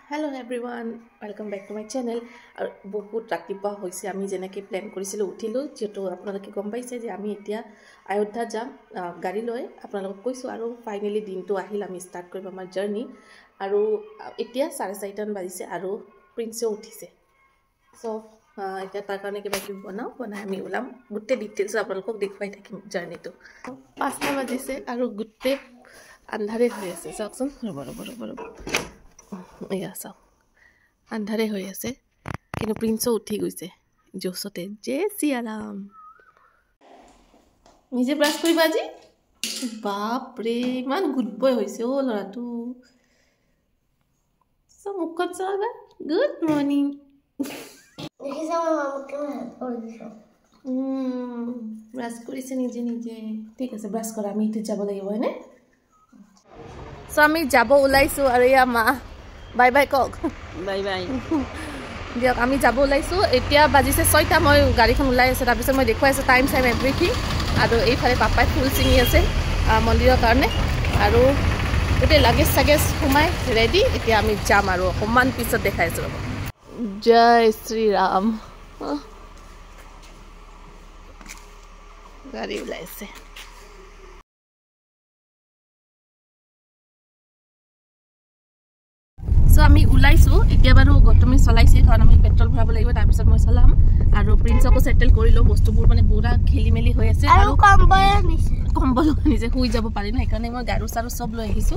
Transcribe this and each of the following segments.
Hello everyone, welcome back to my channel. আৰু বহুত ৰাতিপুৱা হৈছে আমি যেনেকৈ প্ল্যান কৰিছিলো উঠিলো যেটো আপোনালোকে গম পাইছে যে আমি এতিয়া অযোধ্যা যাম গাড়ী লৈ আপোনালোকক কৈছো আৰু ফাইনালি দিনটো আহিল আমি ষ্টাৰ্ট কৰিম আমাৰ জাৰ্নি আৰু এতিয়া 4:30 বাজিছে আৰু প্ৰিন্সও উঠিছে সো এতিয়া তাৰ কাৰণে কিবা কিবি বনাই আমি ওলাম গুটে ডিটেইলছ আপোনালোকক দেখুৱাই থাকিম জাৰ্নিটো 5টা বাজিছে আৰু গুটে আন্ধাৰে হৈ আছে চাওকচোন ৰব या सब अंधारे हो আছে কিন্তু প্ৰিন্সও উঠি গৈছে জোসতে জে সিয়া ৰাম নিজে ব্ৰাশ কৰিবা আজি বাপ ৰে ইমান গুড বয় হৈছে ও লৰাটো সো মুখত চাবা গুড মৰ্নিং দেখিছা মই মামুক কেনে কৰি দিছো ব্ৰাশ কৰিছে নিজে ঠিক আছে ব্ৰাশ কৰা আমি ইতে যাব লাগিব হয়নে সো আমি যাব ওলাইছো আৰু ইয়া মা Bye bye কক bye bye দিয়ক আমি যাব ওলাইছো এতিয়া বাজিছে 6টা মই গাড়ীখন ওলাই আছে তাৰ পিছত মই দেখুৱাই আছে টাইম এভৰিথিং আৰু এইফালে পাপাই ফুল চিঙি আছে মন্দিৰৰ কাৰণে আৰু গোটেই লাগেজ সাগেজ সোমাই ৰেডি এতিয়া আমি যাম আৰু অকমান পিছত দেখাইছো ৰব জয় শ্ৰী ৰাম গাড়ী ওলাইছে So আমি উলাইছো এতিয়া বাৰু গটমি চলাইছে কাৰণ আমি পেট্ৰল ভৰাব লাগিব তাৰ পিছত মই চলাম আৰু প্ৰিন্সকো সেটেল কৰিলো বস্তুবোৰ মানে পুৰা খেলিমেলি হৈ আছে আৰু কম্বল নিজে শুই যাব পাৰি না সেইকাৰণে মই গাৰু সাৰু সব লৈ আহিছো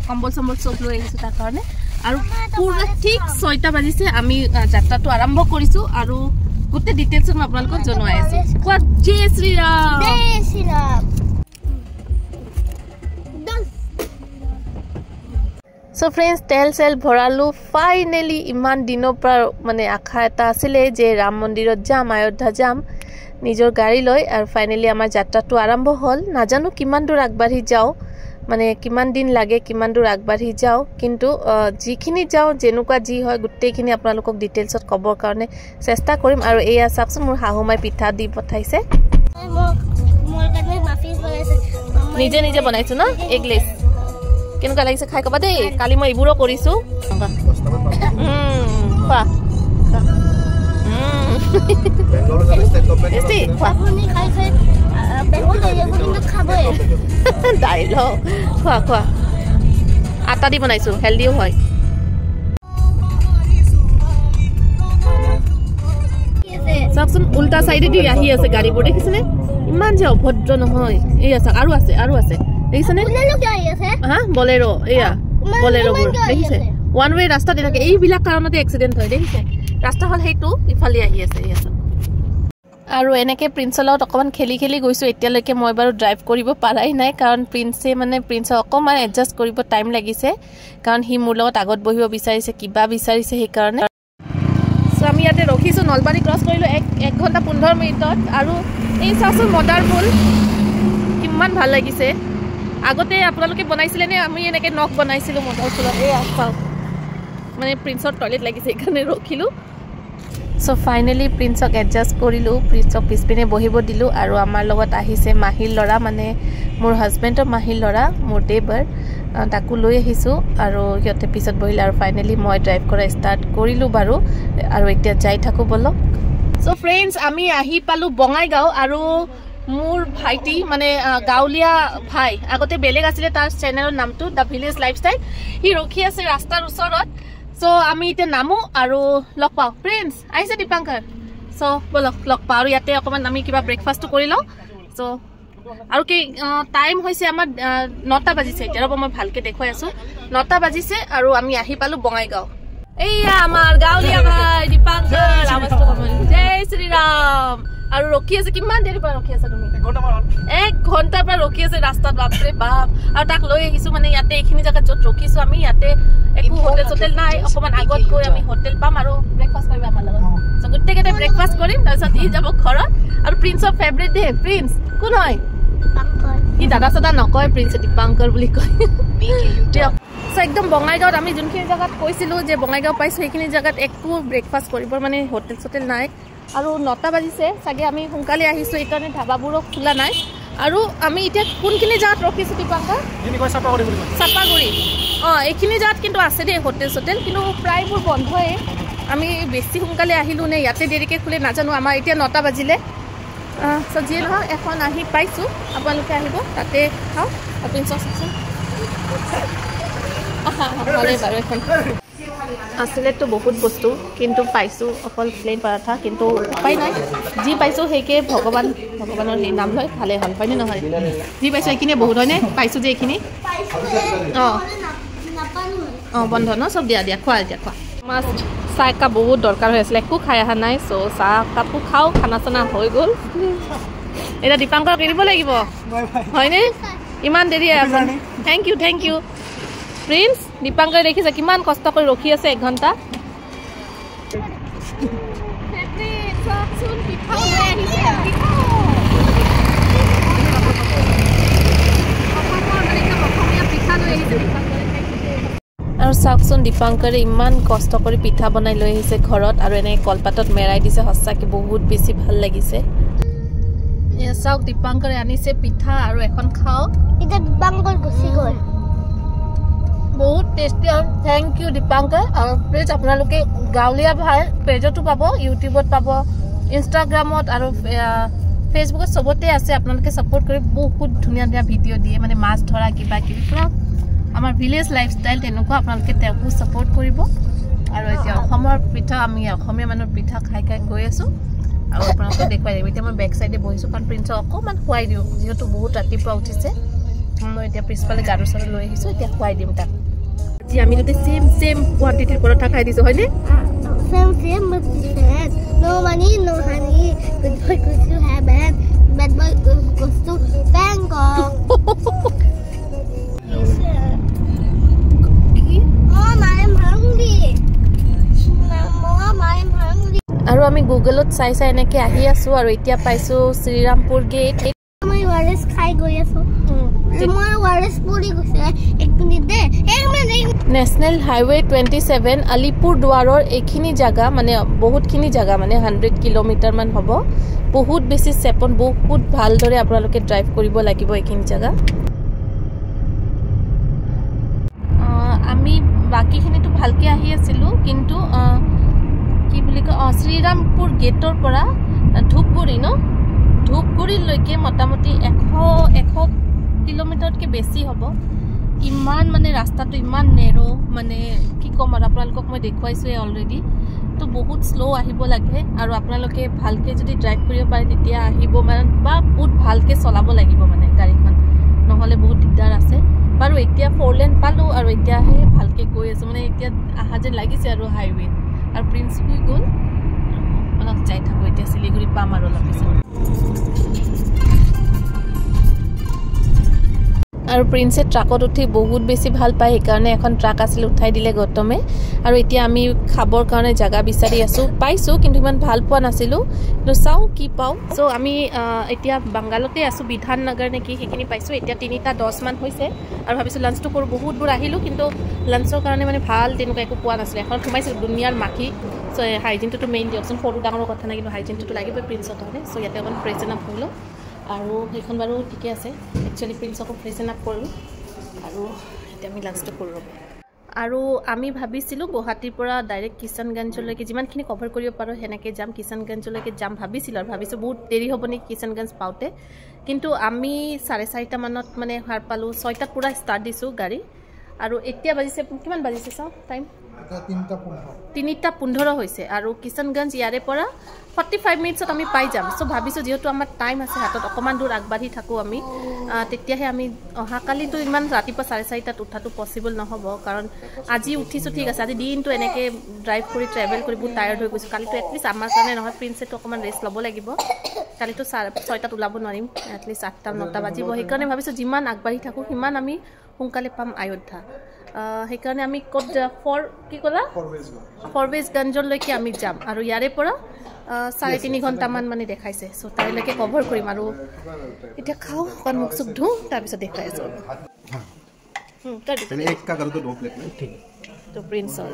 কম্বল সব লৈ আহিছো তাৰ কাৰণে আৰু পুৰা ঠিক 6টা বাজিছে আমি যাত্ৰাটো আৰম্ভ কৰিছো আৰু গোটে ডিটেইলছ মই আপোনালোকক জনাই আছো কোৱা জয় শ্ৰী ৰাম So friends, তেল সেল ভৰালো ফাইনালি ইমান দিনৰ পৰা মানে আশা এটা আছিলে যে ৰাম মন্দিৰত যাম অযোধ্যা যাম নিজৰ গাড়ী লৈ আৰু ফাইনালি আমাৰ যাত্ৰাটো আৰম্ভ হ'ল নাজানো কিমান দূৰ আগবাঢ়ি যাও মানে কিমান দিন লাগে কিমান দূৰ আগবাঢ়ি যাও কিন্তু যিখিনি যাও যেনুকা যি হয় গুটেইখিনি আপোনালোকক ডিটেইলছত কবৰ কাৰণে চেষ্টা কৰিম আৰু এয়া চাওকচোন মোৰ হাহুমাই পিঠা দি পঠাইছে মোৰ কাৰণে মাফিজ বনাইছে নিজে বনাইছো না এগলেছ কেনেকুৱা লাগিছে খাই কবা দেই কালি মই ইবুৰো কৰিছো খোৱা এস্তি আপুনি খাইছে বেহুল হৈ কিন্তু খাবই ডাইলগ খোৱা আটা দি বনাইছো হেলদিও হয় চাওকচোন উল্টা চাইডে দি আহি আছে গাড়ীবোৰ দেখিছেনে ইমান যে অভদ্ৰ নহয় এই আছে আৰু আছে দেখিছেনে হা বলেৰো এয়া বলেৰোবোৰ দেখিছে ওয়ান ৱে ৰাস্তা দি থাকে এইবিলাক কাৰণতে এক্সিডেন্ট হয় দেখিছে ৰাস্তা হল হেইটো ইফালে আহি আছে এই আছে আৰু এনেকে প্ৰিন্সৰ লগত অকমান খেলি গৈছো এতিয়ালৈকে মই বাৰু ড্ৰাইভ কৰিব পাৰাই নাই কাৰণ প্ৰিন্সে অকমান এডজাষ্ট কৰিব টাইম লাগিছে কাৰণ হি মোৰ লগত আগত বহিব বিচাৰিছে কিবা বিচাৰিছে সেই কাৰণে সো আমি ইয়াতে ৰখিছো নলবাৰী ক্ৰছ কৰিলো 1 ঘণ্টা 15 মিনিটত আৰু এই চাচো মডাৰ পুল কিমান ভাল লাগিছে আগতে আপোনালোকে বনাইছিলে নে আমি এনেকে নক বনাইছিলো মডাৰ পুলত এই আছাও মানে প্ৰিন্সৰ টয়লেট লাগিছে এখানে ৰখিলো সো ফাইনালি প্ৰিন্সক এডজাষ্ট কৰিলো প্ৰিন্সক পিছপিনে বহিব দিলো আৰু আমাৰ লগত আহিছে মাহিৰ লৰা মানে মোৰ হাজবেণ্ডৰ মাহিৰ লৰা মোৰ দেবৰ তাকো লৈ আহিছো আৰু সিহঁতে পিছত বহিলে আৰু ফাইনালি মই ড্ৰাইভ কৰা ষ্টাৰ্ট কৰিলো বাৰু আৰু এতিয়া যাই থাকো বলক সো ফ্ৰেণ্ডছ আমি আহি পালো বঙাইগাঁও আৰু মোৰ ভাইটি মানে গাউলিয়া ভাই আগতে বেলেগ আছিলে তাৰ চেনেলৰ নামটো দা ভিলেজ লাইফষ্টাইল হি ৰখি আছে ৰাস্তাৰ ওচৰত সো আমি ইতে নামো আৰু লগ পাও ফ্ৰেণ্ডছ আহিছে দীপাংকৰ সো বলক লগ পাও আৰু ইয়াতে অকমান আমি কিবা ব্ৰেকফাষ্টটো কৰি লও সো আৰু কি টাইম হৈছে আমাৰ 9টা বাজিছে এতিয়া ৰব মই ভালকে দেখুৱাই আছো 9টা বাজিছে আৰু আমি আহি পালো বঙাইগাঁও এইয়া আমাৰ গাউলিয়া ভাই দীপাংকৰ আৱাজটো কমন জয় শ্ৰী ৰাম আৰু ৰখি আছে কিমান দেৰি পৰা ৰখি আছে তুমি 1 ঘণ্টাৰ পৰা ৰখি আছে ৰাস্তাত বাপৰে বাপ আৰু তাক লৈ আহিছো মানে ইয়াতে এইখিনি জায়গা যত ৰখিছো আমি ইয়াতে একো হোটেল নাই অকমান আগত গৈ আমি হোটেল পাম আৰু ব্ৰেকফাষ্ট কৰিবা আমাৰ লগত সো গুটেকেতে ব্ৰেকফাষ্ট কৰিম তাৰপিছত ই যাব ঘৰত আৰু প্ৰিন্সৰ ফেভৰেট দে প্ৰিন্স কোন হয় ই দাদা সদা নকয় প্ৰিন্স দীপাংকৰ বুলি কয় সো একদম বঙাইগাঁৱত আমি যোনখিনি জায়গাত কৈছিলো যে বঙাইগাঁও পাইছো সেইখিনি জায়গাত একো ব্ৰেকফাষ্ট কৰিব মানে হোটেল নাই আৰু 9টা বাজিছে সাগে আমি সোনকালে আহিছো এইকাৰণে ধাবাবোৰো খোলা নাই আৰু আমি এতিয়া কোনখিনি জাগাত ৰখিছো দীপাংকৰ চাপাগুৰি এইখিনি জাগাত কিন্তু আছে দেই হোটেল চোটেল কিন্তু প্ৰায়বোৰ বন্ধই আমি বেছি সোনকালে আহিলোঁ নে ইয়াতে দেৰিকৈ খোলে নাজানো আমাৰ এতিয়া 9টা বাজিলে চ' যিয়ে নহয় এখন আহি পাইছোঁ আপোনালোকে আহিব তাতে খাওঁ আপুনি চাওকচোন ভালেই বাৰু এখন আছিলেতো বহুত বস্তু কিন্তু পাইছোঁ অকল প্লেন পৰাঠা কিন্তু উপায় নাই যি পাইছোঁ সেইকে ভগৱানৰ সেই নাম লয় ভালেই হ'ল হয়নে নহয় যি পাইছোঁ এইখিনিয়ে বহুত হয়নে পাইছোঁ যে এইখিনি বন্ধ ন চব দিয়া খোৱা এতিয়া খোৱা মাষ্ট চাহ একাপ বহুত দৰকাৰ হৈ আছিলে একো খাই অহা নাই চ' চাহ কাপো খাওঁ খানা চানা হৈ গ'ল এতিয়া দীপাংকৰক এৰিব লাগিব হয়নে ইমান দেৰি থেংক ইউ প্ৰিন্স দীপাংকৰ দেখিছে কিমান কষ্ট কৰি ৰখি আছে 1 ঘণ্টা আৰু চাওকচোন দীপাংকৰে ইমান কষ্ট কৰি পিঠা বনাই লৈ আহিছে ঘৰত আৰু এনে কলপাতত মেৰাই দিছে সঁচাকৈ বহুত বেছি ভাল লাগিছে চাওক দীপাংকৰে আনিছে পিঠা আৰু এখন খাওঁ এতিয়া দীপাংকৰ গুচি গ'ল বহুত টেষ্টি আৰু থেংক ইউ দীপাংকৰ আৰু প্লিজ আপোনালোকে গাঁৱলীয়া ভাই পেজতো পাব ইউটিউবত পাব ইনষ্টাগ্ৰামত আৰু ফেচবুকত চবতে আছে আপোনালোকে ছাপোৰ্ট কৰি বহুত ধুনীয়া ধুনীয়া ভিডিঅ' দিয়ে মানে মাছ ধৰা কিবা কিবি পুৰা আমাৰ ভিলেজ লাইফষ্টাইল তেনেকুৱা আপোনালোকে তেওঁকো ছাপোৰ্ট কৰিব আৰু এতিয়া অসমৰ পিঠা আমি অসমীয়া মানুহৰ পিঠা খাই গৈ আছোঁ আৰু আপোনালোকে দেখুৱাই দিম এতিয়া মই বেক চাইডে বহিছোঁ কাৰণ প্ৰিন্সক অকণমান খুৱাই দিওঁ যিহেতু বহুত ৰাতিপুৱা উঠিছে মই এতিয়া পিছফালে গাৰু চাৰু লৈ আহিছোঁ এতিয়া খুৱাই দিম তাক আজি আমি যদি চেম কোৱান্টিটিৰ পৰঠা খাই দিছোঁ হয়নে Same but different. No money, no honey. Good boy goes to heaven. Bad boy goes to Bangkok. Mom, I'm hungry. Mom, I'm hungry. আৰু আমি গুগলত চাই এনেকৈ আহি আছোঁ আৰু এতিয়া পাইছোঁ শ্ৰীৰামপুৰ গেট মই ৱাৰেছ খাই গৈ আছোঁ মই ৱাৰেছ পৰি গৈছে 1 মিনিট দে 1 মিনিট নেশ্যনেল হাইৱে 27 আলিপুৰদুৱাৰৰ এইখিনি জাগা মানে বহুতখিনি জাগা মানে 100 কিলোমিটাৰমান হ'ব বহুত বেছি চেপন বহুত ভালদৰে আপোনালোকে ড্ৰাইভ কৰিব লাগিব এইখিনি জাগা আমি বাকীখিনিতো ভালকৈ আহি আছিলোঁ কিন্তু কি বুলি কয় শ্ৰীৰামপুৰ গেটৰ পৰা ধূপগুৰি ন ধূপগুৰিলৈকে মোটামুটি 100 কিলোমিটাৰতকৈ বেছি হ'ব ইমান মানে ৰাস্তাটো ইমান নেৰো মানে কি ক'ম আৰু আপোনালোকক মই দেখুৱাইছোঁৱে অলৰেডি তো বহুত শ্ল' আহিব লাগে আৰু আপোনালোকে ভালকৈ যদি ড্ৰাইভ কৰিব পাৰে তেতিয়া আহিব মানে বা বহুত ভালকৈ চলাব লাগিব মানে গাড়ীখন নহ'লে বহুত দিগদাৰ আছে বাৰু এতিয়া 4 লেন পালোঁ আৰু এতিয়াহে ভালকৈ গৈ আছোঁ মানে এতিয়া অহা যেন লাগিছে আৰু হাইৱেত আৰু প্ৰিন্স শুই গ'ল অলপ যাই থাকোঁ এতিয়া শিলিগুৰি পাম আৰু অলপ পিছত আৰু প্ৰিন্সে ট্ৰাকত উঠি বহুত বেছি ভাল পায় সেইকাৰণে এখন ট্ৰাক আছিল উঠাই দিলে গৌতমে আৰু এতিয়া আমি খাবৰ কাৰণে জাগা বিচাৰি আছোঁ পাইছোঁ কিন্তু ইমান ভাল পোৱা নাছিলোঁ কিন্তু চাওঁ কি পাওঁ চ' আমি এতিয়া বাংগালতে আছোঁ বিধান নগৰ নেকি সেইখিনি পাইছোঁ এতিয়া 3:10 মান হৈছে আৰু ভাবিছোঁ লাঞ্চটো কৰোঁ বহুত দূৰ আহিলোঁ কিন্তু লাঞ্চৰ কাৰণে মানে ভাল তেনেকুৱা একো পোৱা নাছিলে এখন সোমাইছিলোঁ দুনিয়াৰ মাখি চ' হাইজিনটোতো মেইন দিয়কচোন সৰু ডাঙৰ কথা নাই কিন্তু হাইজিনটোতো লাগিবই প্ৰিন্সৰ কাৰণে চ' ইয়াতে অকণ ফ্ৰেছন আপ কৰিলোঁ আৰু সেইখন বাৰু ঠিকে আছে একচুৱেলি প্ৰিন্সকো ফ্ৰেছন আপ কৰিলোঁ আৰু এতিয়া আমি লাঞ্চটো কৰোঁ আৰু আমি ভাবিছিলোঁ গুৱাহাটীৰ পৰা ডাইৰেক্ট কিষাণগঞ্জলৈকে যিমানখিনি কভাৰ কৰিব পাৰোঁ সেনেকৈ যাম কিষাণগঞ্জলৈকে যাম ভাবিছিলোঁ আৰু ভাবিছোঁ বহুত দেৰি হ'ব নেকি কিষাণগঞ্জ পাওঁতে কিন্তু আমি 4:30 মানত মানে সাৰ পালোঁ 6টাত পূৰা ষ্টাৰ্ট দিছোঁ গাড়ী আৰু এতিয়া বাজিছে কিমান বাজিছে চাওঁ টাইম 3:15 হৈছে আৰু কিষাণগঞ্জ ইয়াৰে পৰা 45 মিনিটছত আমি পাই যাম চ' ভাবিছোঁ যিহেতু আমাৰ টাইম আছে হাতত অকণমান দূৰ আগবাঢ়ি থাকোঁ আমি তেতিয়াহে আমি অহাকালিতো ইমান ৰাতিপুৱা 4:30টাত উঠাটো পচিবল নহ'ব কাৰণ আজি উঠিছোঁ ঠিক আছে আজি দিনটো এনেকৈ ড্ৰাইভ কৰি ট্ৰেভেল কৰি বহুত টায়াৰ্ড হৈ গৈছোঁ কালিতো এটলিষ্ট আমাৰ কাৰণে নহয় প্ৰিন্সেতো অকণমান ৰেষ্ট ল'ব লাগিব কালিতো 6টাত ওলাব নোৱাৰিম এটলিষ্ট 8-9টা বাজিব সেইকাৰণে ভাবিছোঁ যিমান আগবাঢ়ি থাকোঁ সিমান আমি সোনকালে পাম অযোধ্যা সেইকাৰণে আমি ক'ত কি ক'লা ফৰৱেজগঞ্জলৈকে আমি যাম আৰু ইয়াৰে পৰা 3.5 ঘণ্টামান মানে দেখাইছে চ' তাইলৈকে কভাৰ কৰিম আৰু এতিয়া খাওঁ অকণ মুখ চুখ ধুওঁ তাৰপিছত দেখুৱাই আছোঁ তো প্ৰিন্সৰ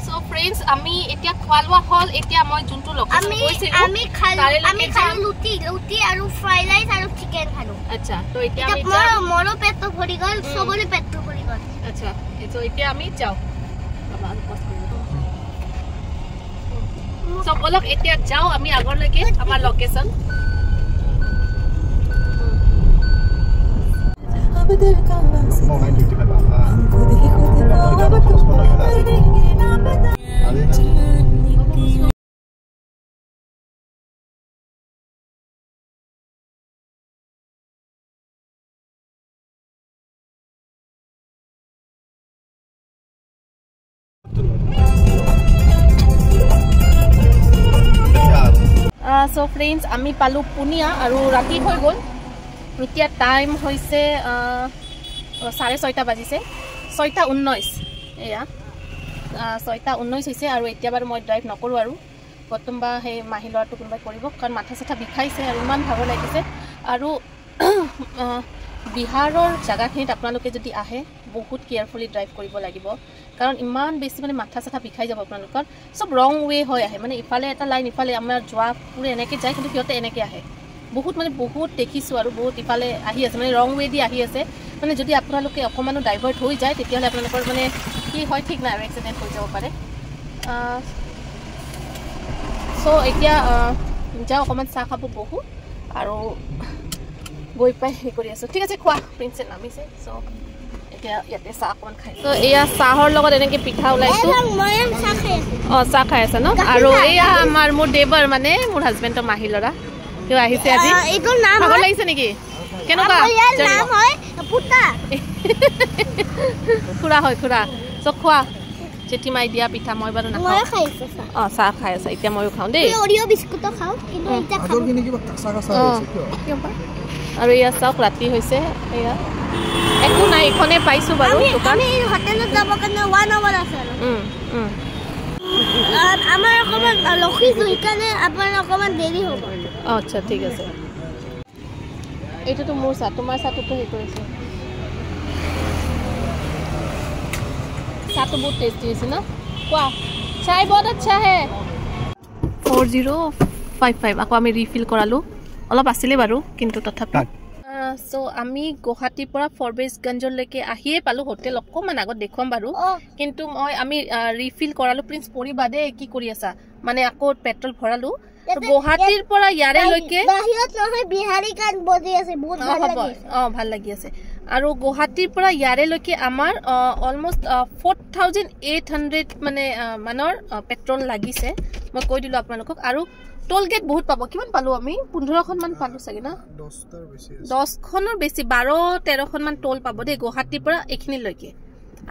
সো ফ্ৰেন্ডস আমি এতিয়া খোৱালোৱা হল এতিয়া মই যোনটো লোকেশন গৈছিল আমি খালো লুটি আৰু ফ্ৰাই ৰাইস আৰু চিকেন খালো আচ্ছা তো এতিয়া আমি মোৰো পেট ভৰি গল সবৰে পেট ভৰি গল আচ্ছা তো এতিয়া আমি যাও সো বলক এতিয়া যাও আমি আগৰলৈকে আমাৰ লোকেশন So friends, আমি পালো পুনিয়া আৰু ৰাতি হৈ গ'ল এতিয়া টাইম হৈছে 6:30 বাজিছে 6:19 এয়া 6:19 হৈছে আৰু এতিয়া বাৰু মই ড্ৰাইভ নকৰো আৰু কোনোবা সেই মাহি ল'ৰাটো কোনোবাই কৰিব কাৰণ মাথা চাথা বিষাইছে আৰু ইমান ভাগৰ লাগিছে আৰু বিহাৰৰ জাগাখিনিত আপোনালোকে যদি আহে বহুত কেয়াৰফুলি ড্ৰাইভ কৰিব লাগিব কাৰণ ইমান বেছি মানে মাথা চাথা বিষাই যাব আপোনালোকৰ সব ৰং ৱে হৈ আহে মানে ইফালে এটা লাইন ইফালে আমাৰ যোৱা পুৰে এনেকৈ যায় কিন্তু সিহঁতে এনেকৈ আহে বহুত দেখিছোঁ আৰু বহুত ইফালে আহি আছে মানে ৰং ৱে দি আহি আছে মানে যদি আপোনালোকে অকণমানো ডাইভাৰ্ট হৈ যায় তেতিয়াহ'লে আপোনালোকৰ মানে কি হয় ঠিক নাই আৰু এক্সিডেণ্ট হৈ যাব পাৰে চ' এতিয়া যাওঁ অকণমান চাহ খাব বহু আৰু গৈ পাই সেই কৰি আছোঁ ঠিক আছে খোৱা প্ৰিন্সে নামিছে চ' এতিয়া ইয়াতে চাহ অকণমান খাই চ' এয়া চাহৰ লগত এনেকৈ পিঠা ওলাইছোঁ অঁ চাহ খাই আছে ন আৰু এয়া মোৰ দেৱৰ মানে মোৰ হাজবেণ্ডৰ মাহী ল'ৰা তেওঁ আহিছে আজি ভাগৰ লাগিছে নেকি কেনেকুৱা খুৰা হয় খুৰা চ' খোৱা চেঠি মাৰি দিয়া পিঠা মই বাৰু নাখাওঁ অঁ চাহ খাই আছে এতিয়া ময়ো খাওঁ দেই আৰু এয়া চাওক ৰাতি হৈছে এয়া একো নাই এইখনে পাইছোঁ বাৰু দোকান আচ্ছা ঠিক আছে এইটোতো মোৰ চাহ তোমাৰ চাহটোতো সেই কৰিছে চাহটো বহুত টেষ্টি হৈছে ন কোৱা চাই বহুত আচ্ছা হে 4055 আকৌ আমি ৰিফিল কৰালোঁ অলপ আছিলে বাৰু কিন্তু তথাপি চ' আমি গুৱাহাটীৰ পৰা ফৰবেছগঞ্জলৈকে আহিয়ে পালোঁ হোটেল অকণমান আগত দেখুৱাম বাৰু কিন্তু আমি ৰিফিল কৰালোঁ প্ৰিন্স পৰিবা দেই কি কৰি আছা মানে আকৌ পেট্ৰল ভৰালোঁ গুৱাহাটীৰ পৰা ইয়াৰেলৈকে ভাল লাগি আছে আৰু গুৱাহাটীৰ পৰা ইয়াৰেলৈকে আমাৰ অলমষ্ট 4800 মানে মানৰ পেট্ৰল লাগিছে মই কৈ দিলোঁ আপোনালোকক আৰু টোল গেট বহুত পাব কিমান পালোঁ আমি 15খন মান পালোঁ চাগে না 10খনৰ বেছি 12-13খন মান টোল পাব দেই গুৱাহাটীৰ পৰা এইখিনিলৈকে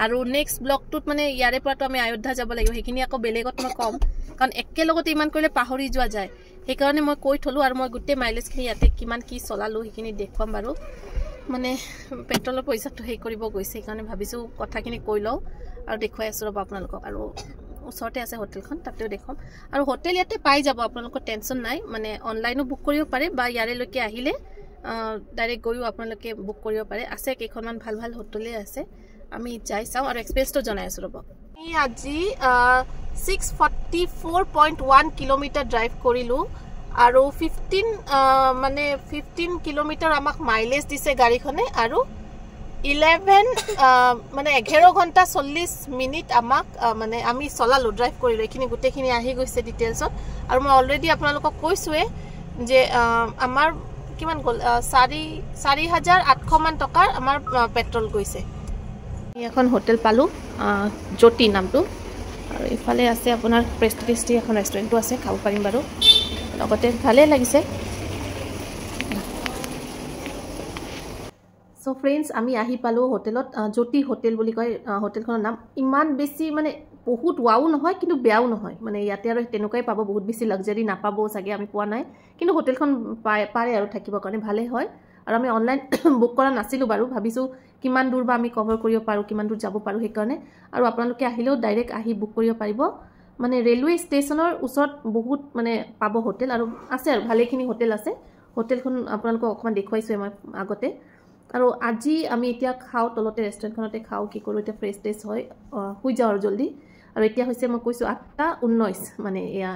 আৰু নেক্সট ব্লকটোত মানে ইয়াৰে পৰাতো আমি অযোধ্যা যাব লাগিব সেইখিনি আকৌ বেলেগত মই কম কাৰণ একেলগতে ইমান কৰিলে পাহৰি যোৱা যায় সেইকাৰণে মই কৈ থলোঁ আৰু মই গোটেই মাইলেজখিনি ইয়াতে কিমান কি চলালোঁ সেইখিনি দেখুৱাম বাৰু মানে পেট্ৰলৰ পইচাটো সেই কৰিব গৈছে সেইকাৰণে ভাবিছোঁ কথাখিনি কৈ লওঁ আৰু দেখুৱাই আছোঁ ৰ'ব আপোনালোকক আৰু ওচৰতে আছে হোটেলখন তাতেও দেখুৱাম আৰু হোটেল ইয়াতে পাই যাব আপোনালোকৰ টেনশ্যন নাই মানে অনলাইনো বুক কৰিব পাৰে বা ইয়াৰেলৈকে আহিলে ডাইৰেক্ট গৈও আপোনালোকে বুক কৰিব পাৰে আছে কেইখনমান ভাল ভাল হোটেলে আছে আমি যাই চাওঁ আৰু এক্সপেৰিয়েঞ্চটো জনাই আছোঁ ৰ'ব আমি আজি 644.1 কিলোমিটাৰ ড্ৰাইভ কৰিলোঁ আৰু 15 কিলোমিটাৰ আমাক মাইলেজ দিছে গাড়ীখনে আৰু 11 ঘণ্টা 40 মিনিট আমাক মানে আমি চলালোঁ ড্ৰাইভ কৰিলোঁ এইখিনি গোটেইখিনি আহি গৈছে ডিটেইলছত আৰু মই অলৰেডি আপোনালোকক কৈছোঁৱে যে আমাৰ কিমান গ'ল 4,800 মান টকাৰ আমাৰ পেট্ৰল গৈছে এখন হোটেল পালোঁ জ্যোতি নামটো আৰু ইফালে আছে আপোনাৰ প্ৰেষ্টিজি এখন ৰেষ্টুৰেণ্টো আছে খাব পাৰিম বাৰু লগতে ভালেই লাগিছে চ' ফ্ৰেণ্ডছ আমি আহি পালোঁ হোটেলত জ্যোতি হোটেল বুলি কয় হোটেলখনৰ নাম ইমান বেছি মানে বহুত ৱাও নহয় কিন্তু বেয়াও নহয় মানে ইয়াতে আৰু তেনেকুৱাই পাব বহুত বেছি লাক্সাৰী নাপাব চাগে আমি পোৱা নাই কিন্তু হোটেলখন পাৰে আৰু থাকিবৰ কাৰণে ভালেই হয় আৰু আমি অনলাইন বুক কৰা নাছিলোঁ বাৰু ভাবিছোঁ কিমান দূৰ বা আমি কভাৰ কৰিব পাৰোঁ কিমান দূৰ যাব পাৰোঁ সেইকাৰণে আৰু আপোনালোকে আহিলেও ডাইৰেক্ট আহি বুক কৰিব পাৰিব মানে ৰেলৱে ষ্টেচনৰ ওচৰত বহুত মানে পাব হোটেল আৰু আছে আৰু ভালেখিনি হোটেল আছে হোটেলখন আপোনালোকক অকণমান দেখুৱাইছোঁ মই আগতে আৰু আজি আমি এতিয়া খাওঁ তলতে ৰেষ্টুৰেণ্টখনতে খাওঁ কি কৰোঁ এতিয়া ফ্ৰেছ টেষ্ট হয় শুই যাওঁ আৰু জল্দি আৰু এতিয়া হৈছে মই কৈছোঁ 8:19 মানে এয়া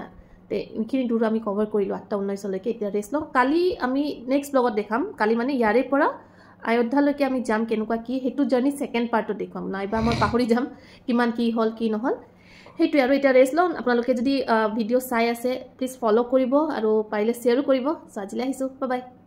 এইখিনি দূৰ আমি কভাৰ কৰিলোঁ 8:19লৈকে এতিয়া ৰেষ্ট লওঁ কালি আমি নেক্সট ব্লগত দেখাম কালি মানে ইয়াৰে পৰা আয়োধ্যালৈকে আমি যাম কেনেকুৱা কি সেইটো জাৰ্নি ছেকেণ্ড পাৰ্টত দেখুৱাম নাইবা মই পাহৰি যাম কিমান কি হ'ল কি নহ'ল সেইটোৱে আৰু এতিয়া ৰেষ্ট লওঁ আপোনালোকে যদি ভিডিঅ' চাই আছে প্লিজ ফ'ল' কৰিব আৰু পাৰিলে শ্বেয়াৰো কৰিব আজিলৈ আহিছোঁ বাই বাই